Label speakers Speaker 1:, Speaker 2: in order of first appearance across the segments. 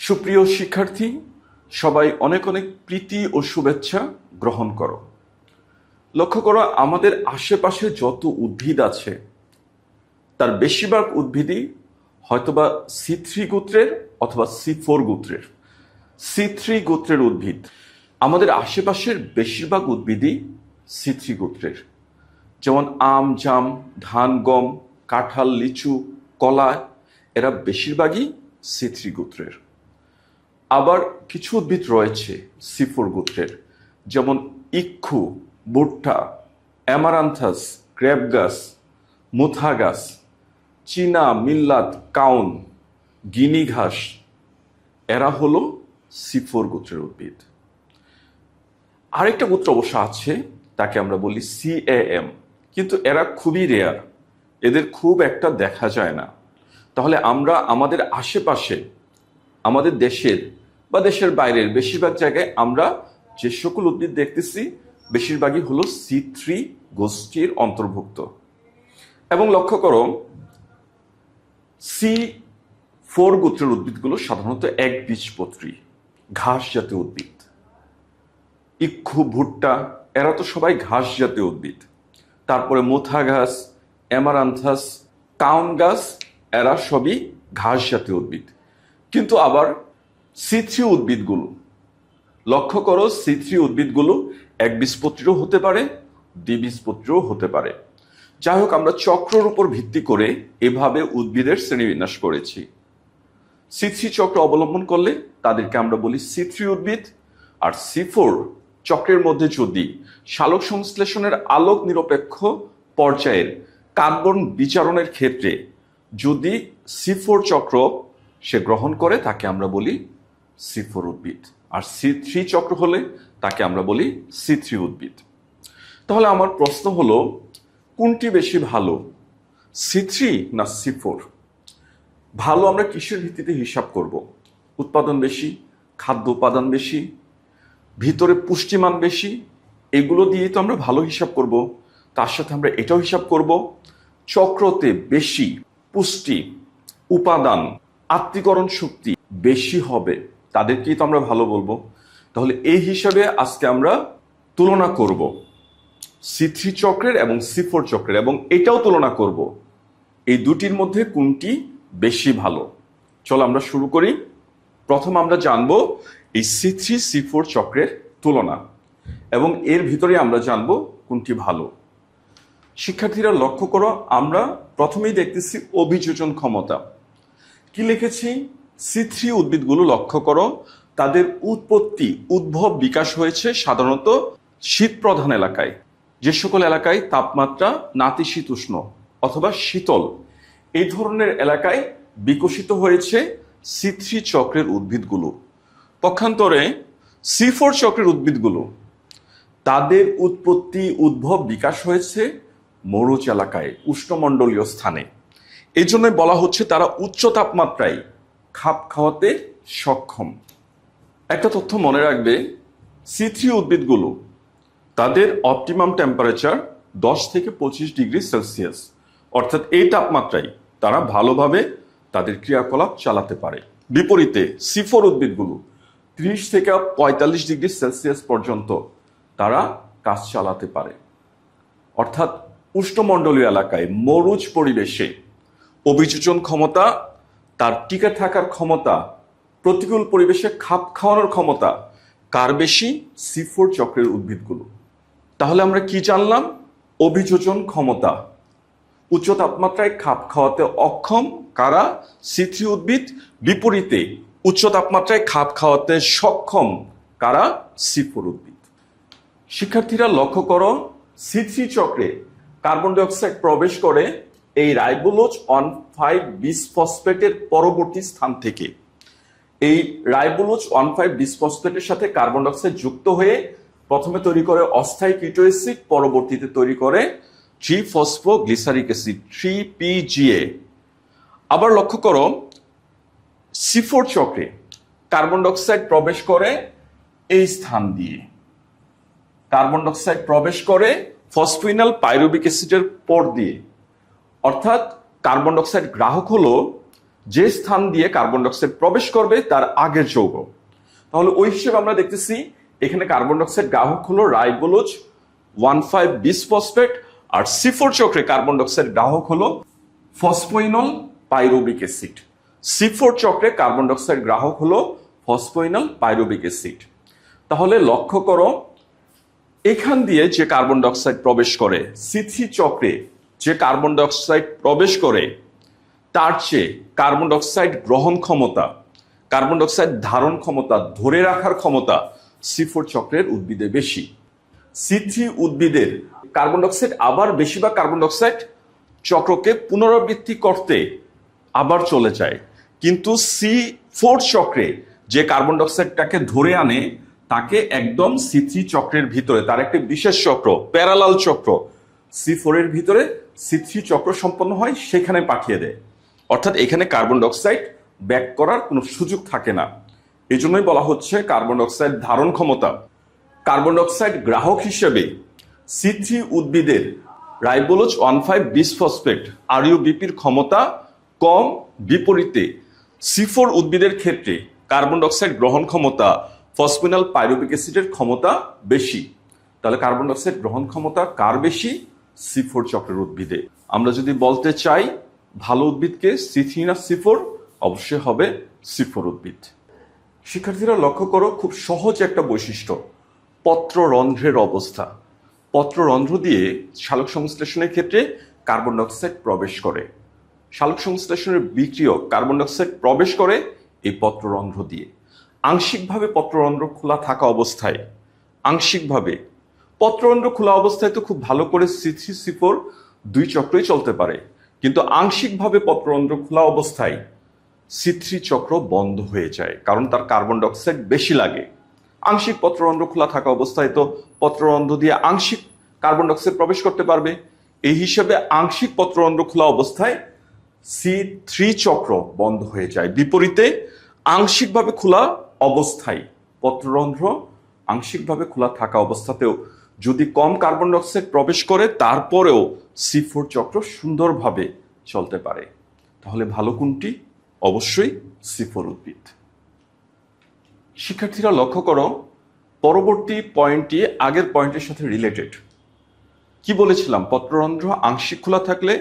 Speaker 1: সুপ্রিয় শিক্ষার্থী, সবাই অনেক অনেক প্রীতি ও শুভেচ্ছা গ্রহণ করো। লক্ষ্য করো, আমাদের আশেপাশে যত উদ্ভিদ আছে তার বেশিরভাগ উদ্ভিদই হয়তোবা C3 গোত্রের অথবা C4 গোত্রের। C3 গোত্রের উদ্ভিদ। আমাদের আশেপাশের বেশিরভাগ উদ্ভিদই C3 গোত্রের, যেমন আম, জাম, ধান, গম, কাঁঠাল, লিচু, কলা, এরা বেশিরভাগই C3 গোত্রের। আবার কিছু উদ্ভিদ রয়েছে C4 গোত্রের, যেমন ইক্ষু, ভুট্টা, অ্যামারান্থাস, গ্রেপ গাছ, মুথা গাছ, চীনা, মিল্লাত, কাউন, গিনি ঘাস, এরা হলো C4 গোত্রের উদ্ভিদ। আরেকটা গোত্র অবশ্য আছে, তাকে আমরা বলি CAM, কিন্তু এরা খুবই রেয়ার, এদের খুব একটা দেখা যায় না। তাহলে আমরা আমাদের আশেপাশে, আমাদের দেশের বা দেশের বাইরের বেশিরভাগ জায়গায় আমরা যে সকল উদ্ভিদ দেখতেছি বেশিরভাগই হলো C3 গোষ্ঠীর অন্তর্ভুক্ত। এবং লক্ষ্য করো, C4 গোত্রের উদ্ভিদগুলো সাধারণত একবীজপত্রী ঘাস জাতীয় উদ্ভিদ। ইক্ষু, ভুট্টা, এরা তো সবাই ঘাস জাতীয় উদ্ভিদ। তারপরে মুথা গাছ, অ্যামারান্থাস, কাউন গাছ, এরা সবই ঘাস জাতীয় উদ্ভিদ। কিন্তু আবার C3 উদ্ভিদগুলো, লক্ষ্য করো, C3 উদ্ভিদগুলো একবীজপত্রীও হতে পারে, দ্বিবীজপত্রীও হতে পারে। যাই হোক, আমরা চক্রের উপর ভিত্তি করে এভাবে উদ্ভিদের শ্রেণীবিন্যাস করেছি। C3 চক্র অবলম্বন করলে তাদেরকে আমরা বলি C3 উদ্ভিদ। আর C4 চক্রের মধ্যে যদি সালোক সংশ্লেষণের আলোক নিরপেক্ষ পর্যায়ের কার্বন বিচারণের ক্ষেত্রে যদি C4 চক্র সে গ্রহণ করে, তাকে আমরা বলি C4 উদ্ভিদ। আর C3 চক্র হলে তাকে আমরা বলি C3 উদ্ভিদ। তাহলে আমার প্রশ্ন হলো, কোনটি বেশি ভালো, C3 না C4? ভালো আমরা কিসের ভিত্তিতে হিসাব করব? উৎপাদন বেশি, খাদ্য উপাদান বেশি, ভিতরে পুষ্টিমান বেশি, এগুলো দিয়েই তো আমরা ভালো হিসাব করব। তার সাথে আমরা এটাও হিসাব করব, চক্রতে বেশি পুষ্টি, উপাদান, আত্তীকরণ শক্তি বেশি হবে, তাদেরকেই তো আমরা ভালো বলবো। তাহলে এই হিসাবে আজকে আমরা তুলনা করব C3 চক্রের এবং C4 চক্রের, এবং এটাও তুলনা করব এই দুটির মধ্যে কোনটি বেশি ভালো। চলো আমরা শুরু করি। প্রথম আমরা জানবো এই C3 C4 চক্রের তুলনা, এবং এর ভিতরে আমরা জানবো কোনটি ভালো। শিক্ষার্থীরা লক্ষ্য করো, আমরা প্রথমেই দেখতেছি অভিযোজন ক্ষমতা। কি লিখেছি? C3 উদ্ভিদগুলো লক্ষ্য করো, তাদের উৎপত্তি, উদ্ভব, বিকাশ হয়েছে সাধারণত শীত প্রধান এলাকায়। যে সকল এলাকায় তাপমাত্রা নাতিশীতোষ্ণ অথবা শীতল, এই ধরনের এলাকায় বিকশিত হয়েছে C3 চক্রের উদ্ভিদগুলো। পক্ষান্তরে C4 চক্রের উদ্ভিদগুলো, তাদের উৎপত্তি, উদ্ভব, বিকাশ হয়েছে মরুচ এলাকায়, উষ্ণমণ্ডলীয় স্থানে। এই জন্য বলা হচ্ছে তারা উচ্চ তাপমাত্রায় খাপ খাওয়াতে সক্ষম। একটা তথ্য মনে রাখবে, C3 উদ্ভিদগুলো তাদের অপটিমাম টেম্পারেচার 10 থেকে 25 ডিগ্রি সেলসিয়াস, অর্থাৎ এই তাপমাত্রায় তারা ভালোভাবে তাদের ক্রিয়াকলাপ চালাতে পারে। বিপরীতে C4 উদ্ভিদগুলো 30 থেকে 45 ডিগ্রি সেলসিয়াস পর্যন্ত তারা কাজ চালাতে পারে। অর্থাৎ উষ্ণমণ্ডলীয় এলাকায়, মরুচ পরিবেশে অভিযোজন ক্ষমতা, তার টিকে থাকার ক্ষমতা, প্রতিকূল পরিবেশে খাপ খাওয়ানোর ক্ষমতা কার বেশি? C4 চক্রের উদ্ভিদগুলো। তাহলে আমরা কি জানলাম? অভিযোজন ক্ষমতা, উচ্চ তাপমাত্রায় খাপ খাওয়াতে অক্ষম কারা? C3 উদ্ভিদ। বিপরীতে উচ্চ তাপমাত্রায় খাপ খাওয়াতে সক্ষম কারা? C4 উদ্ভিদ। শিক্ষার্থীরা লক্ষ্য করো, C3 চক্রে কার্বন ডাইঅক্সাইড প্রবেশ করে এই রাইবোলোজ 1,5 বিসফসফেটের পরবর্তী স্থান থেকে। এই রাইবোলোজ 1,5 বিসফসফেটের সাথে কার্বন ডাইঅক্সাইড যুক্ত হয়ে প্রথমে তৈরি করে অস্থায়ী কিটো অ্যাসিড, পরবর্তীতে তৈরি করে 3-ফসফোগ্লিসারিক অ্যাসিড 3-PGA। আবার লক্ষ্য করো, C4 চক্রে কার্বন ডাইঅক্সাইড প্রবেশ করে এই স্থান দিয়ে, কার্বন ডাইঅক্সাইড প্রবেশ করে ফসফিনাল পাইরুভিক অ্যাসিডের পর দিয়ে। অর্থাৎ কার্বন ডাইঅক্সাইড গ্রাহক হলো যে স্থান দিয়ে কার্বন ডাইঅক্সাইড প্রবেশ করবে তার আগের যৌগ। তাহলে ওই হিসেবে আমরা দেখতেছি এখানে কার্বন ডাইঅক্সাইড গ্রাহক হলো রাইবোলোজ 1,5-বিসফসফেট, আর C4 চক্রে কার্বন ডাইঅক্সাইড গ্রাহক হলো ফসফোইনল পাইরুভিক অ্যাসিড। C4 চক্রে কার্বন ডাইঅক্সাইড গ্রাহক হলো ফসফোইনল পাইরুভিক অ্যাসিড। তাহলে লক্ষ্য করো এখান দিয়ে যে কার্বন ডাইঅক্সাইড প্রবেশ করে, C3 চক্রে যে কার্বন ডাইঅক্সাইড প্রবেশ করে তার চেয়ে কার্বন ডাইঅক্সাইড গ্রহণ ক্ষমতা, কার্বন ডাইঅক্সাইড ধারণ ক্ষমতা, ধরে রাখার ক্ষমতা C4 চক্রের উদ্ভিদে বেশি। C3 উদ্ভিদের কার্বন ডাইঅক্সাইড আবার বেশিরভাগ কার্বন ডাইঅক্সাইড চক্রকে পুনরাবৃত্তি করতে আবার চলে যায়, কিন্তু C4 চক্রে যে কার্বন ডাইঅক্সাইডটাকে ধরে আনে তাকে একদম C3 চক্রের ভিতরে, তার একটি বিশেষ চক্র প্যারালাল চক্র C4 এর ভিতরে C3 চক্র সম্পন্ন হয়, সেখানে পাঠিয়ে দেয়। অর্থাৎ এখানে কার্বন ডাইঅক্সাইড ব্যাক করার কোনো সুযোগ থাকে না। এই জন্যই বলা হচ্ছে কার্বন ডাইঅক্সাইড ধারণ ক্ষমতা। কার্বন ডাইঅক্সাইড গ্রাহক হিসেবে C3 উদ্ভিদের রাইবোলোজ 1,5-বিসফসফেট RUBPর ক্ষমতা কম, বিপরীতে C4 উদ্ভিদের ক্ষেত্রে কার্বন ডাইঅক্সাইড গ্রহণ ক্ষমতা ফসফোইনল পাইরুভিক অ্যাসিডের ক্ষমতা বেশি। তাহলে কার্বন ডাইঅক্সাইড গ্রহণ ক্ষমতা কার বেশি? C4 চক্রের উদ্ভিদে। আমরা যদি বলতে চাই ভালো উদ্ভিদকে C3 না C4, অবশ্যই হবে C4 উদ্ভিদ। শিক্ষার্থীরা লক্ষ্য করো, খুব সহজ একটা বৈশিষ্ট্য, পত্ররন্ধ্রের অবস্থা। পত্ররন্ধ্র দিয়ে সালোক সংশ্লেষণের ক্ষেত্রে কার্বন ডাইঅক্সাইড প্রবেশ করে। সালোক সংশ্লেষণের বিক্রিয়ক কার্বন ডাইঅক্সাইড প্রবেশ করে এই পত্ররন্ধ্র দিয়ে। আংশিকভাবে পত্ররন্ধ্র খোলা থাকা অবস্থায়, আংশিকভাবে পত্ররন্ধ্র খোলা অবস্থায় তো খুব ভালো করে C3 C4 দুই চক্রই চলতে পারে, কিন্তু আংশিকভাবে পত্ররন্ধ্র খোলা অবস্থায় C3 চক্র বন্ধ হয়ে যায়, কারণ তার কার্বন ডাইঅক্সাইড বেশি লাগে। আংশিক পত্ররন্ধ্র খোলা থাকা অবস্থায় তো পত্ররন্ধ্র দিয়ে আংশিক কার্বন ডাইঅক্সাইড প্রবেশ করতে পারবে। এই হিসেবে আংশিক পত্ররন্ধ্র খোলা অবস্থায় C3 চক্র বন্ধ হয়ে যায়। বিপরীতে আংশিকভাবে খোলা অবস্থায় পত্ররন্ধ্র আংশিকভাবে খোলা থাকা অবস্থাতেও যদি কম কার্বন ডাইঅক্সাইড প্রবেশ করে তারপরেও C4 চক্র সুন্দরভাবে চলতে পারে। তাহলে ভালো কোনটি? অবশ্যই C4 উদ্ভিদ। শিক্ষার্থীরা লক্ষ্য করো, পরবর্তী পয়েন্টটি আগের পয়েন্টের সাথে রিলেটেড। কি বলেছিলাম? পত্ররন্ধ্র আংশিক খোলা থাকলে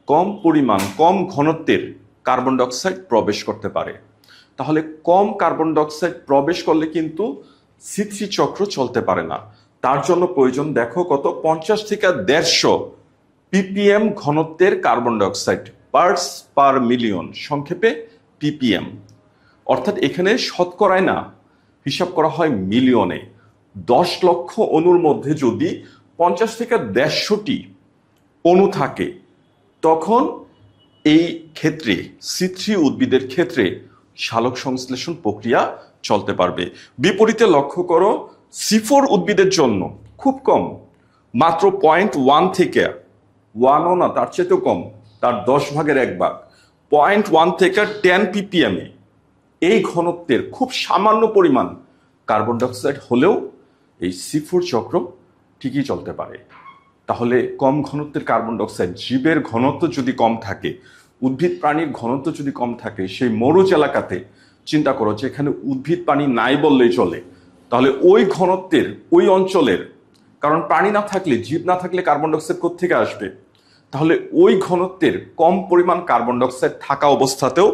Speaker 1: কম পরিমাণ, কম ঘনত্বের কার্বন ডাইঅক্সাইড প্রবেশ করতে পারে। তাহলে কম কার্বন ডাইঅক্সাইড প্রবেশ করলে কিন্তু C3 চক্র চলতে পারে না। তার জন্য প্রয়োজন দেখো কত, 50 থেকে 150 ppm ঘনত্বের carbon dioxide, parts per million, সংক্ষেপে ppm। অর্থাৎ এখানে শতকরায় না, হিসাব করা হয় মিলিয়নে। 10 লক্ষ অণুর মধ্যে যদি 50 থেকে 150টি অণু থাকে তখন এই ক্ষেত্রে C3 উদ্ভিদের ক্ষেত্রে সালোক সংশ্লেষণ প্রক্রিয়া চলতে পারবে। বিপরীতে লক্ষ্য করো, C4 উদ্ভিদের জন্য খুব কম, মাত্র 0.1 থেকে 1ও না, তার চেয়েও কম, তার 10 ভাগের 1 ভাগ, 0.1 থেকে 10 ppm এই ঘনত্বের খুব সামান্য পরিমাণ কার্বন ডাইঅক্সাইড হলেও এই C4 চক্র ঠিকই চলতে পারে। তাহলে কম ঘনত্বের কার্বন ডাইঅক্সাইড, জীবের ঘনত্ব যদি কম থাকে, উদ্ভিদ প্রাণীর ঘনত্ব যদি কম থাকে, সেই মরুজ এলাকাতে চিন্তা করো যেখানে উদ্ভিদ প্রাণী নাই বললেই চলে, তাহলে ওই ঘনত্বের ওই অঞ্চলের, কারণ প্রাণী না থাকলে, জীব না থাকলে কার্বন ডাইঅক্সাইড কোত্থেকে আসবে? তাহলে ওই ঘনত্বের কম পরিমাণ কার্বন ডাইঅক্সাইড থাকা অবস্থাতেও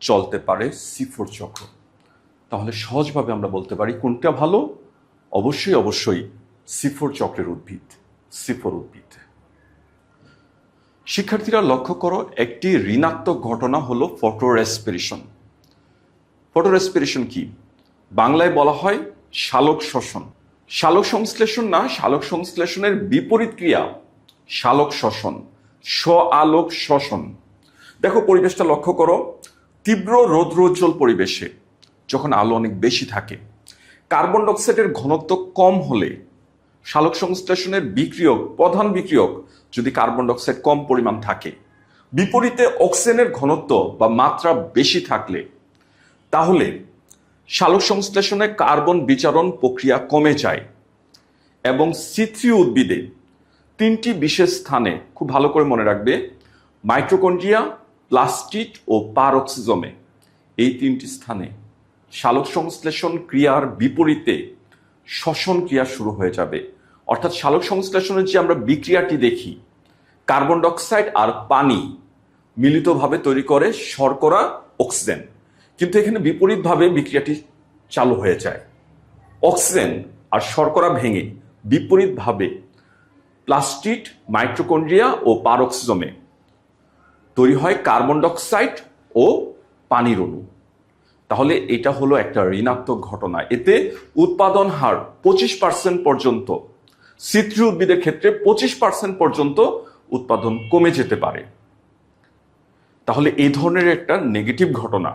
Speaker 1: চলতে পারে C4 চক্র। তাহলে সহজভাবে আমরা বলতে পারি কোনটা ভালো? অবশ্যই অবশ্যই C4 চক্রের উদ্ভিদ, C4 উদ্ভিদ। শিক্ষার্থীরা লক্ষ্য করো, একটি ঋণাত্মক ঘটনা হলো ফটোরেসপিরেশন। ফটোরেসপিরেশন কি? বাংলায় বলা হয় সালোক শ্বসন। সালোক সংশ্লেষণ না, সালোক সংশ্লেষণের বিপরীত ক্রিয়া সালোক শ্বসন, স্ব-আলোক শ্বসন। দেখো পরিবেশটা লক্ষ্য করো, তীব্র রৌদ্রোজ্জ্বল পরিবেশে যখন আলো অনেক বেশি থাকে, কার্বন ডাইঅক্সাইডের ঘনত্ব কম হলে সালোক সংশ্লেষণের বিক্রিয়ক, প্রধান বিক্রিয়ক যদি কার্বন ডাইঅক্সাইড কম পরিমাণ থাকে, বিপরীতে অক্সিজেনের ঘনত্ব বা মাত্রা বেশি থাকলে, তাহলে সালোক সংশ্লেষণে কার্বন বিচারণ প্রক্রিয়া কমে যায় এবং C3 উদ্ভিদে 3টি বিশেষ স্থানে, খুব ভালো করে মনে রাখবে, মাইটোকন্ড্রিয়া, প্লাস্টিড ও পারক্সিজমে, এই তিনটি স্থানে সালোক সংশ্লেষণ ক্রিয়ার বিপরীতে শ্বসন ক্রিয়া শুরু হয়ে যাবে। অর্থাৎ সালোক সংশ্লেষণের যে আমরা বিক্রিয়াটি দেখি, কার্বন ডাইঅক্সাইড আর পানি মিলিতভাবে তৈরি করে শর্করা, অক্সিজেন, কিন্তু এখানে বিপরীতভাবে বিক্রিয়াটি চালু হয়ে যায়। অক্সিজেন আর শর্করা ভেঙে বিপরীতভাবে প্লাস্টিড, মাইটোকন্ড্রিয়া ও পারক্সিজমে তৈরি হয় কার্বন ডাইঅক্সাইড ও পানির অণু। তাহলে এটা হলো একটা ঋণাত্মক ঘটনা। এতে উৎপাদন হার 25% পর্যন্ত, C3 উদ্ভিদের ক্ষেত্রে 25% পর্যন্ত উৎপাদন কমে যেতে পারে। তাহলে এই ধরনের একটা নেগেটিভ ঘটনা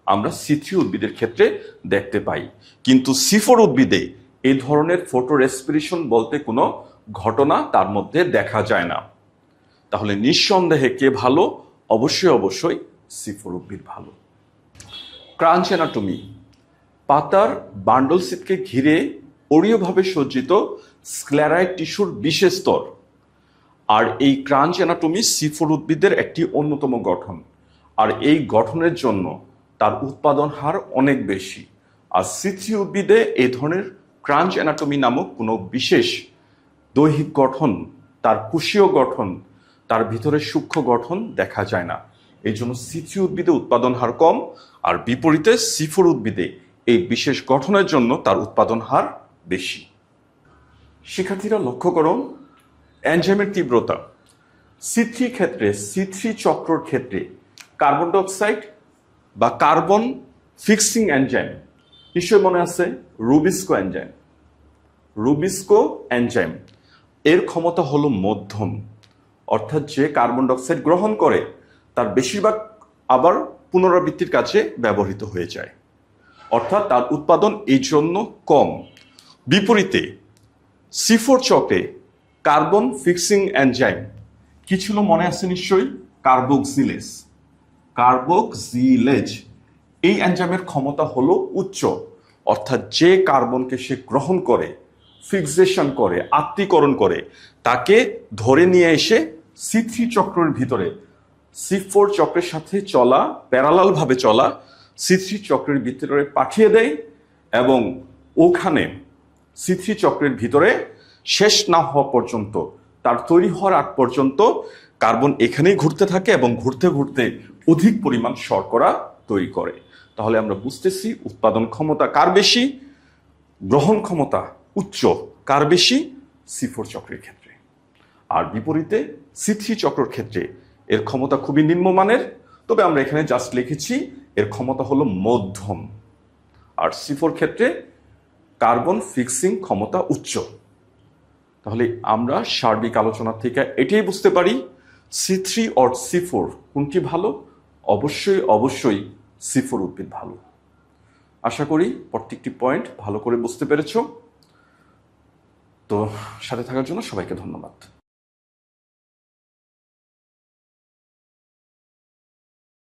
Speaker 1: আমরা C3 উদ্ভিদের ক্ষেত্রে দেখতে পাই, কিন্তু C4 উদ্ভিদে এই ধরনের ফটো রেসপিরেশন বলতে কোনো ঘটনা তার মধ্যে দেখা যায় না। তাহলে নিঃসন্দেহে কে ভালো? অবশ্যই C4 উদ্ভিদ ভালো। ক্রাঞ্চ অ্যানাটমি, পাতার বান্ডল সিটকে ঘিরে অরীয়ভাবে সজ্জিত স্ক্লেরাইড টিস্যুর বিশেষ স্তর। আর এই ক্রাঞ্চ অ্যানাটমি C4 উদ্ভিদের একটি অন্যতম গঠন, আর এই গঠনের জন্য তার উৎপাদন হার অনেক বেশি। আর C3 উদ্ভিদে এই ধরনের ক্রাঞ্চ অ্যানাটমি নামক কোনো বিশেষ দৈহিক গঠন, তার কোষীয় গঠন, তার ভিতরে সূক্ষ্ম গঠন দেখা যায় না। এই জন্য C3 উদ্ভিদে উৎপাদন হার কম, আর বিপরীতে C4 উদ্ভিদে এই বিশেষ গঠনের জন্য তার উৎপাদন হার বেশি। শিক্ষার্থীরা লক্ষ্য করুন এনজাইমের তীব্রতা। C3 ক্ষেত্রে, C3 চক্রর ক্ষেত্রে কার্বন ডাইঅক্সাইড বা কার্বন ফিক্সিং এনজাইম, নিশ্চয়ই মনে আছে রুবিস্কো এনজাইম, রুবিস্কো এনজাইম এর ক্ষমতা হলো মধ্যম। অর্থাৎ যে কার্বন ডাইঅক্সাইড গ্রহণ করে তার বেশিরভাগ আবার পুনরাবৃত্তির কাজে ব্যবহৃত হয়ে যায়, অর্থাৎ তার উৎপাদন এই জন্য কম। বিপরীতে C4 চক্রে কার্বন ফিক্সিং এনজাইম কি ছিল মনে আছে নিশ্চয়ই? কার্বক্সিলেজ, কার্বক্সিলেজ এই এনজাইমের ক্ষমতা হলো উচ্চ। অর্থাৎ যে কার্বনকে সে গ্রহণ করে, ফিক্সেশন করে, আত্মীকরণ করে, তাকে ধরে নিয়ে এসে C3 চক্রের ভিতরে C4 চক্রের সাথে চলা, প্যারালালভাবে চলা C3 চক্রের ভিতরে পাঠিয়ে দেয়, এবং ওখানে C3 চক্রের ভিতরে শেষ না হওয়া পর্যন্ত, তার তৈরি হওয়ার আগ পর্যন্ত কার্বন এখানেই ঘুরতে থাকে এবং ঘুরতে ঘুরতে অধিক পরিমাণ শর্করা তৈরি করে। তাহলে আমরা বুঝতেছি উৎপাদন ক্ষমতা কার বেশি, গ্রহণ ক্ষমতা উচ্চ কার বেশি? C4 চক্রের ক্ষেত্রে। আর বিপরীতে C3 চক্রের ক্ষেত্রে এর ক্ষমতা খুবই নিম্নমানের, তবে আমরা এখানে জাস্ট লিখেছি এর ক্ষমতা হলো মধ্যম। আর C4 ক্ষেত্রে কার্বন ফিক্সিং ক্ষমতা উচ্চ। তাহলে আমরা সার্বিক আলোচনা থেকে এটাই বুঝতে পারি C3 অর C4 কোনটি ভালো? অবশ্যই C4 উদ্ভিদ ভালো। আশা করি প্রত্যেকটি পয়েন্ট ভালো করে বুঝতে পেরেছ। তো সাথে থাকার জন্য সবাইকে ধন্যবাদ।